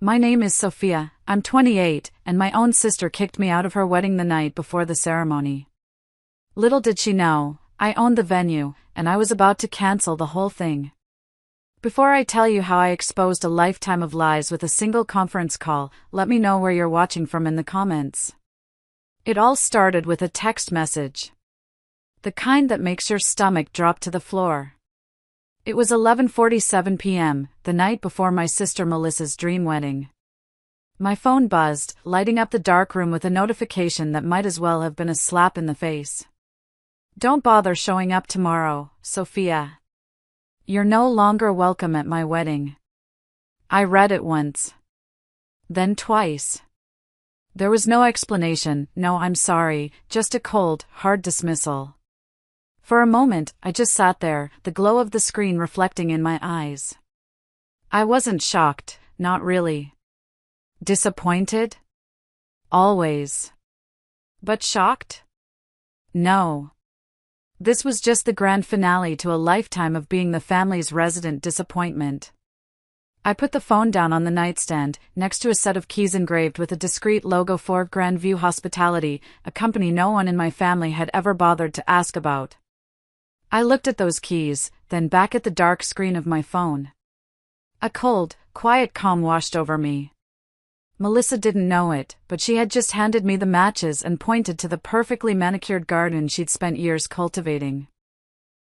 My name is Sophia, I'm 28, and my own sister kicked me out of her wedding the night before the ceremony. Little did she know, I owned the venue, and I was about to cancel the whole thing. Before I tell you how I exposed a lifetime of lies with a single conference call, let me know where you're watching from in the comments. It all started with a text message. The kind that makes your stomach drop to the floor. It was 11:47 p.m., the night before my sister Melissa's dream wedding. My phone buzzed, lighting up the dark room with a notification that might as well have been a slap in the face. Don't bother showing up tomorrow, Sophia. You're no longer welcome at my wedding. I read it once. Then twice. There was no explanation, no I'm sorry, just a cold, hard dismissal. For a moment, I just sat there, the glow of the screen reflecting in my eyes. I wasn't shocked, not really. Disappointed? Always. But shocked? No. This was just the grand finale to a lifetime of being the family's resident disappointment. I put the phone down on the nightstand, next to a set of keys engraved with a discreet logo for Grandview Hospitality, a company no one in my family had ever bothered to ask about. I looked at those keys, then back at the dark screen of my phone. A cold, quiet calm washed over me. Melissa didn't know it, but she had just handed me the matches and pointed to the perfectly manicured garden she'd spent years cultivating.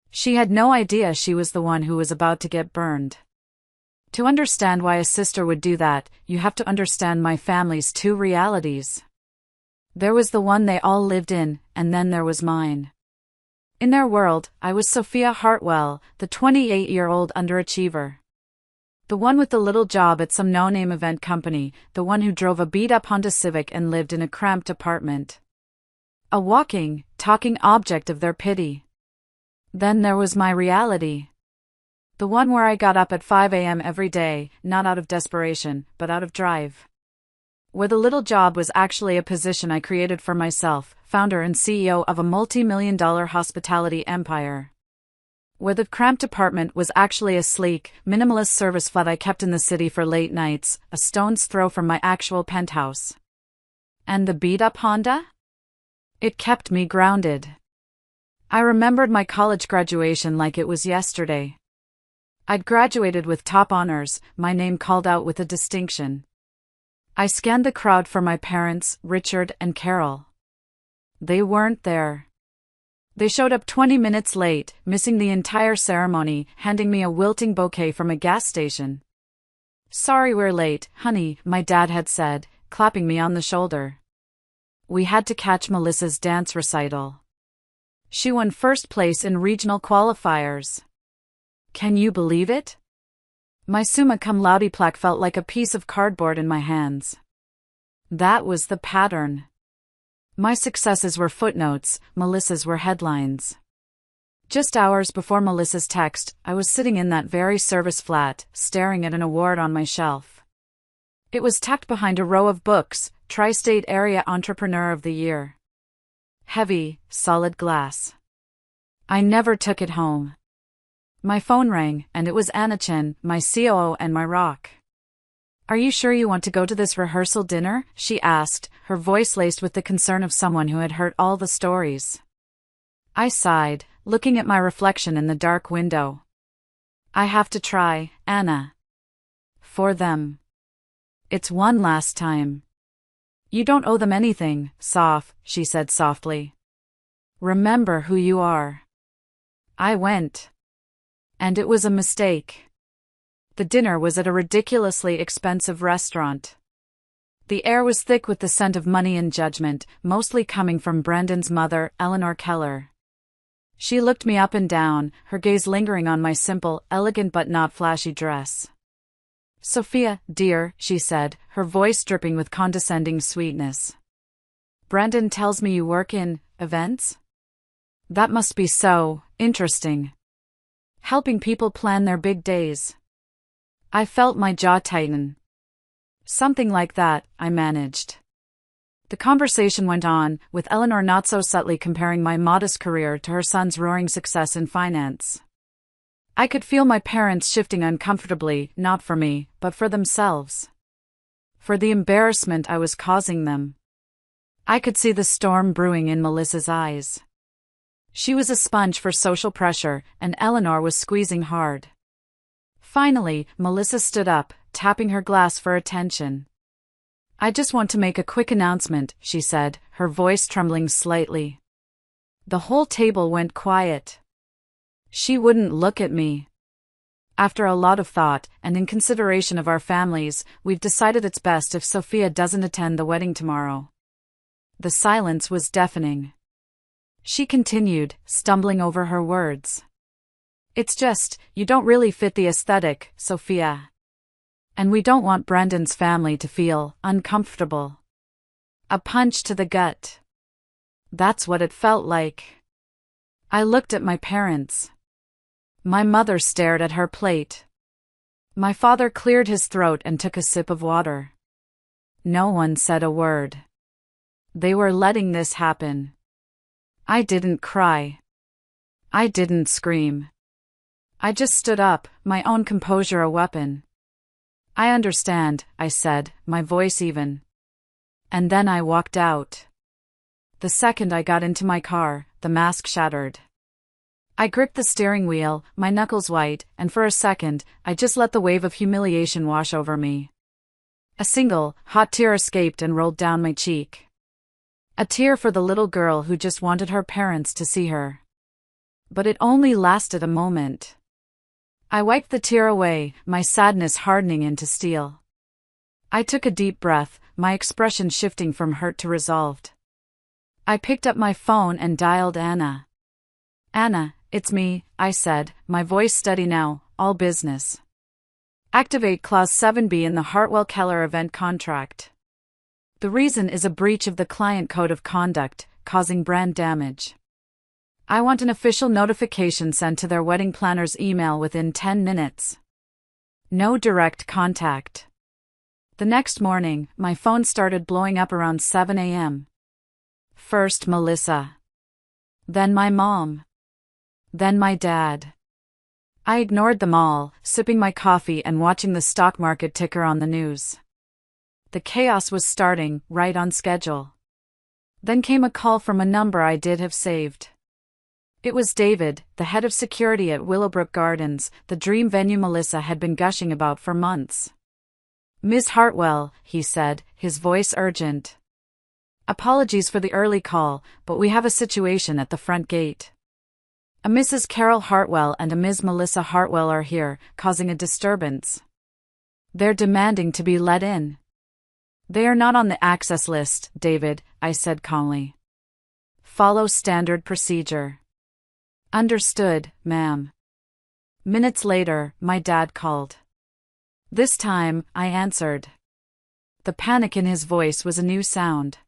She had no idea she was the one who was about to get burned. To understand why a sister would do that, you have to understand my family's two realities. There was the one they all lived in, and then there was mine. In their world, I was Sophia Hartwell, the 28-year-old underachiever. The one with the little job at some no-name event company, the one who drove a beat-up Honda Civic and lived in a cramped apartment. A walking, talking object of their pity. Then there was my reality. The one where I got up at 5 a.m. every day, not out of desperation, but out of drive. Where the little job was actually a position I created for myself, founder and CEO of a multi-million-dollar hospitality empire. Where the cramped apartment was actually a sleek, minimalist service flat I kept in the city for late nights, a stone's throw from my actual penthouse. And the beat-up Honda? It kept me grounded. I remembered my college graduation like it was yesterday. I'd graduated with top honors, my name called out with a distinction. I scanned the crowd for my parents, Richard and Carol. They weren't there. They showed up 20 minutes late, missing the entire ceremony, handing me a wilting bouquet from a gas station. Sorry we're late, honey, my dad had said, clapping me on the shoulder. We had to catch Melissa's dance recital. She won first place in regional qualifiers. Can you believe it? My summa cum laude plaque felt like a piece of cardboard in my hands. That was the pattern. My successes were footnotes, Melissa's were headlines. Just hours before Melissa's text, I was sitting in that very service flat, staring at an award on my shelf. It was tucked behind a row of books, Tri-State Area Entrepreneur of the Year. Heavy, solid glass. I never took it home. My phone rang, and it was Anna Chen, my COO and my rock. Are you sure you want to go to this rehearsal dinner? She asked, her voice laced with the concern of someone who had heard all the stories. I sighed, looking at my reflection in the dark window. I have to try, Anna. For them. It's one last time. You don't owe them anything, Soph, she said softly. Remember who you are. I went. And it was a mistake. The dinner was at a ridiculously expensive restaurant. The air was thick with the scent of money and judgment, mostly coming from Brendan's mother, Eleanor Keller. She looked me up and down, her gaze lingering on my simple, elegant but not flashy dress. Sophia, dear, she said, her voice dripping with condescending sweetness. Brendan tells me you work in events? That must be so interesting. Helping people plan their big days. I felt my jaw tighten. Something like that, I managed. The conversation went on, with Eleanor not so subtly comparing my modest career to her son's roaring success in finance. I could feel my parents shifting uncomfortably, not for me, but for themselves. For the embarrassment I was causing them. I could see the storm brewing in Melissa's eyes. She was a sponge for social pressure, and Eleanor was squeezing hard. Finally, Melissa stood up, tapping her glass for attention. "I just want to make a quick announcement," she said, her voice trembling slightly. The whole table went quiet. She wouldn't look at me. "After a lot of thought, and in consideration of our families, we've decided it's best if Sophia doesn't attend the wedding tomorrow." The silence was deafening. She continued, stumbling over her words. "It's just, you don't really fit the aesthetic, Sophia. And we don't want Brendan's family to feel uncomfortable." A punch to the gut. That's what it felt like. I looked at my parents. My mother stared at her plate. My father cleared his throat and took a sip of water. No one said a word. They were letting this happen. I didn't cry. I didn't scream. I just stood up, my own composure a weapon. "I understand," I said, my voice even. And then I walked out. The second I got into my car, the mask shattered. I gripped the steering wheel, my knuckles white, and for a second, I just let the wave of humiliation wash over me. A single, hot tear escaped and rolled down my cheek. A tear for the little girl who just wanted her parents to see her. But it only lasted a moment. I wiped the tear away, my sadness hardening into steel. I took a deep breath, my expression shifting from hurt to resolved. I picked up my phone and dialed Anna. "Anna, it's me," I said, my voice steady now, "all business. Activate Clause 7B in the Hartwell-Keller event contract. The reason is a breach of the client code of conduct, causing brand damage. I want an official notification sent to their wedding planner's email within 10 minutes. No direct contact." The next morning, my phone started blowing up around 7 a.m. First Melissa. Then my mom. Then my dad. I ignored them all, sipping my coffee and watching the stock market ticker on the news. The chaos was starting, right on schedule. Then came a call from a number I did have saved. It was David, the head of security at Willowbrook Gardens, the dream venue Melissa had been gushing about for months. "Ms. Hartwell," he said, his voice urgent. "Apologies for the early call, but we have a situation at the front gate. A Mrs. Carol Hartwell and a Ms. Melissa Hartwell are here, causing a disturbance. They're demanding to be let in." "They are not on the access list, David," I said calmly. "Follow standard procedure." "Understood, ma'am." Minutes later, my dad called. This time, I answered. The panic in his voice was a new sound.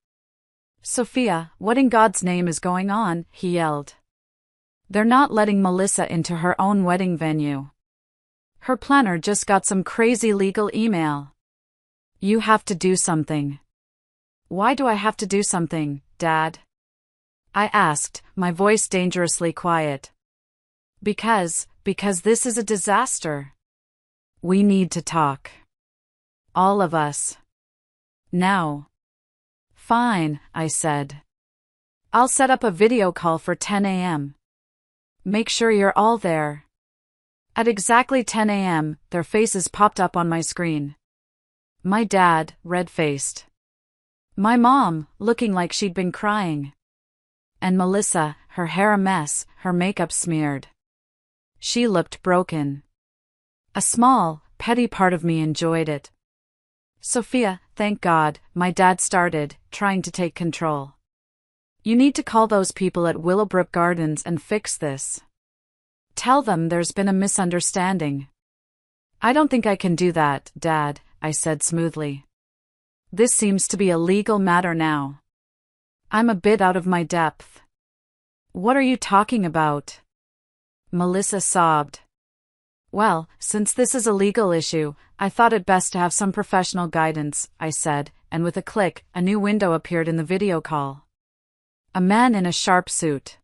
"Sophia, what in God's name is going on?" he yelled. "They're not letting Melissa into her own wedding venue. Her planner just got some crazy legal email. You have to do something." "Why do I have to do something, Dad?" I asked, my voice dangerously quiet. Because this is a disaster. We need to talk. All of us. Now." "Fine," I said. "I'll set up a video call for 10 a.m. Make sure you're all there." At exactly 10 a.m., their faces popped up on my screen. My dad, red-faced. My mom, looking like she'd been crying. And Melissa, her hair a mess, her makeup smeared. She looked broken. A small, petty part of me enjoyed it. "Sophia, thank God," my dad started, trying to take control. "You need to call those people at Willowbrook Gardens and fix this. Tell them there's been a misunderstanding." "I don't think I can do that, Dad," I said smoothly. "This seems to be a legal matter now. I'm a bit out of my depth." "What are you talking about?" Melissa sobbed. "Well, since this is a legal issue, I thought it best to have some professional guidance," I said, and with a click, a new window appeared in the video call. A man in a sharp suit.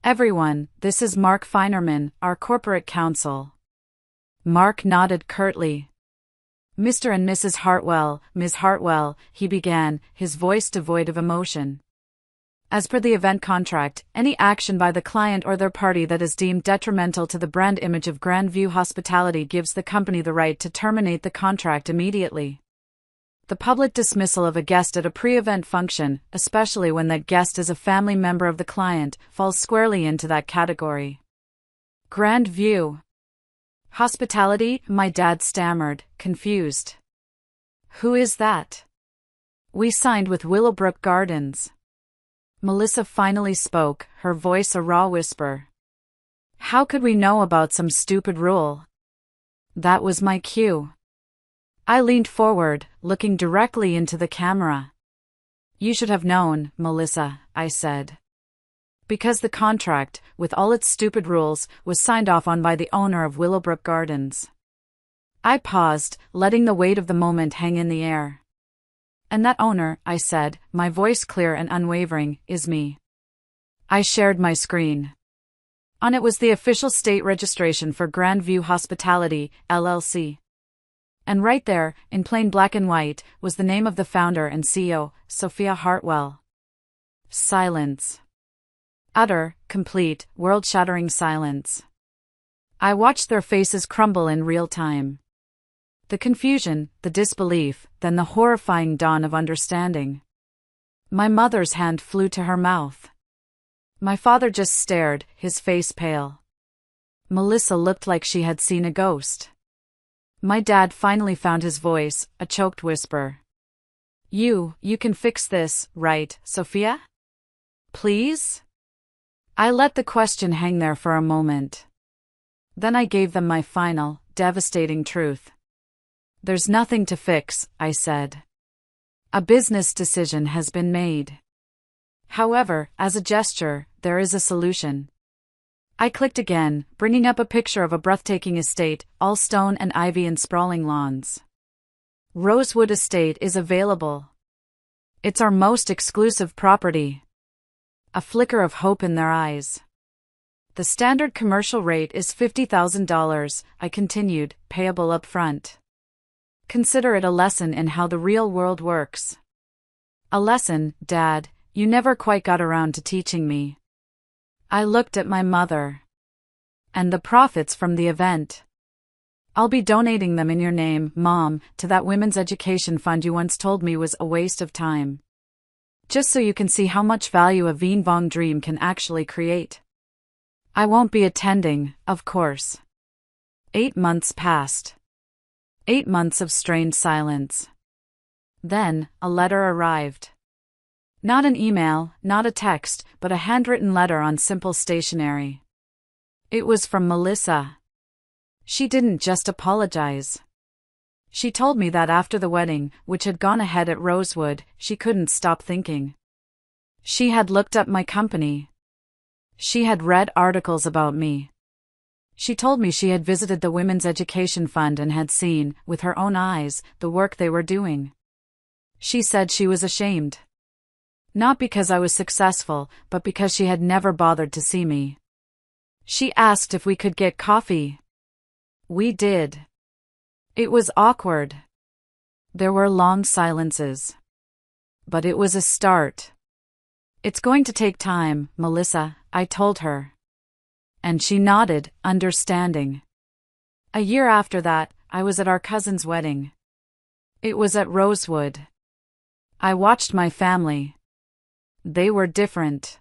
"Everyone, this is Mark Feinerman, our corporate counsel." Mark nodded curtly. Mr. and Mrs. Hartwell, Ms. Hartwell, he began, his voice devoid of emotion. As per the event contract, any action by the client or their party that is deemed detrimental to the brand image of Grandview Hospitality gives the company the right to terminate the contract immediately. The public dismissal of a guest at a pre-event function, especially when that guest is a family member of the client, falls squarely into that category. Grandview Hospitality, my dad stammered, confused. Who is that? We signed with Willowbrook Gardens. Melissa finally spoke, her voice a raw whisper. How could we know about some stupid rule? That was my cue. I leaned forward, looking directly into the camera. You should have known, Melissa, I said. Because the contract, with all its stupid rules, was signed off on by the owner of Willowbrook Gardens. I paused, letting the weight of the moment hang in the air. And that owner, I said, my voice clear and unwavering, is me. I shared my screen. On it was the official state registration for Grandview Hospitality, LLC. And right there, in plain black and white, was the name of the founder and CEO, Sophia Hartwell. Silence. Utter, complete, world-shattering silence. I watched their faces crumble in real time. The confusion, the disbelief, then the horrifying dawn of understanding. My mother's hand flew to her mouth. My father just stared, his face pale. Melissa looked like she had seen a ghost. My dad finally found his voice, a choked whisper. You can fix this, right, Sophia? Please? I let the question hang there for a moment. Then I gave them my final, devastating truth. There's nothing to fix, I said. A business decision has been made. However, as a gesture, there is a solution. I clicked again, bringing up a picture of a breathtaking estate, all stone and ivy and sprawling lawns. Rosewood Estate is available. It's our most exclusive property. A flicker of hope in their eyes. The standard commercial rate is $50,000, I continued, payable up front. Consider it a lesson in how the real world works. A lesson, Dad, you never quite got around to teaching me. I looked at my mother. And the profits from the event. I'll be donating them in your name, Mom, to that women's education fund you once told me was a waste of time. Just so you can see how much value a Veen Vong dream can actually create. I won't be attending, of course. 8 months passed. 8 months of strained silence. Then, a letter arrived. Not an email, not a text, but a handwritten letter on simple stationery. It was from Melissa. She didn't just apologize. She told me that after the wedding, which had gone ahead at Rosewood, she couldn't stop thinking. She had looked up my company. She had read articles about me. She told me she had visited the Women's Education Fund and had seen, with her own eyes, the work they were doing. She said she was ashamed. Not because I was successful, but because she had never bothered to see me. She asked if we could get coffee. We did. It was awkward. There were long silences. But it was a start. It's going to take time, Melissa, I told her. And she nodded, understanding. A year after that, I was at our cousin's wedding. It was at Rosewood. I watched my family. They were different.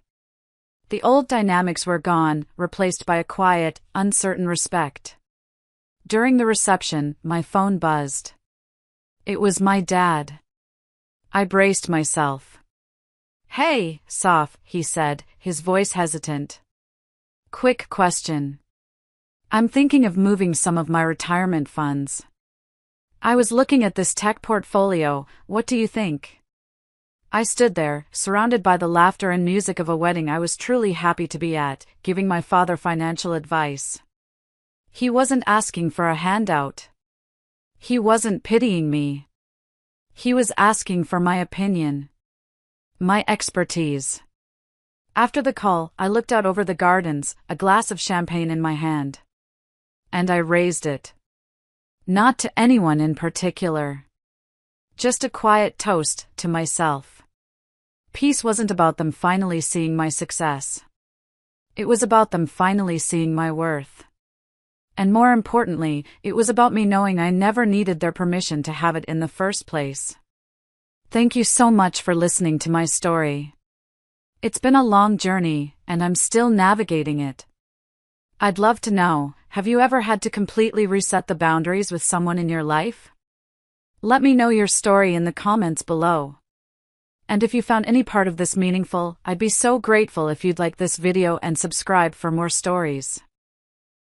The old dynamics were gone, replaced by a quiet, uncertain respect. During the reception, my phone buzzed. It was my dad. I braced myself. Hey, Soph, he said, his voice hesitant. Quick question. I'm thinking of moving some of my retirement funds. I was looking at this tech portfolio, what do you think? I stood there, surrounded by the laughter and music of a wedding I was truly happy to be at, giving my father financial advice. He wasn't asking for a handout. He wasn't pitying me. He was asking for my opinion. My expertise. After the call, I looked out over the gardens, a glass of champagne in my hand. And I raised it. Not to anyone in particular. Just a quiet toast to myself. Peace wasn't about them finally seeing my success. It was about them finally seeing my worth. And more importantly, it was about me knowing I never needed their permission to have it in the first place. Thank you so much for listening to my story. It's been a long journey, and I'm still navigating it. I'd love to know, have you ever had to completely reset the boundaries with someone in your life? Let me know your story in the comments below. And if you found any part of this meaningful, I'd be so grateful if you'd like this video and subscribe for more stories.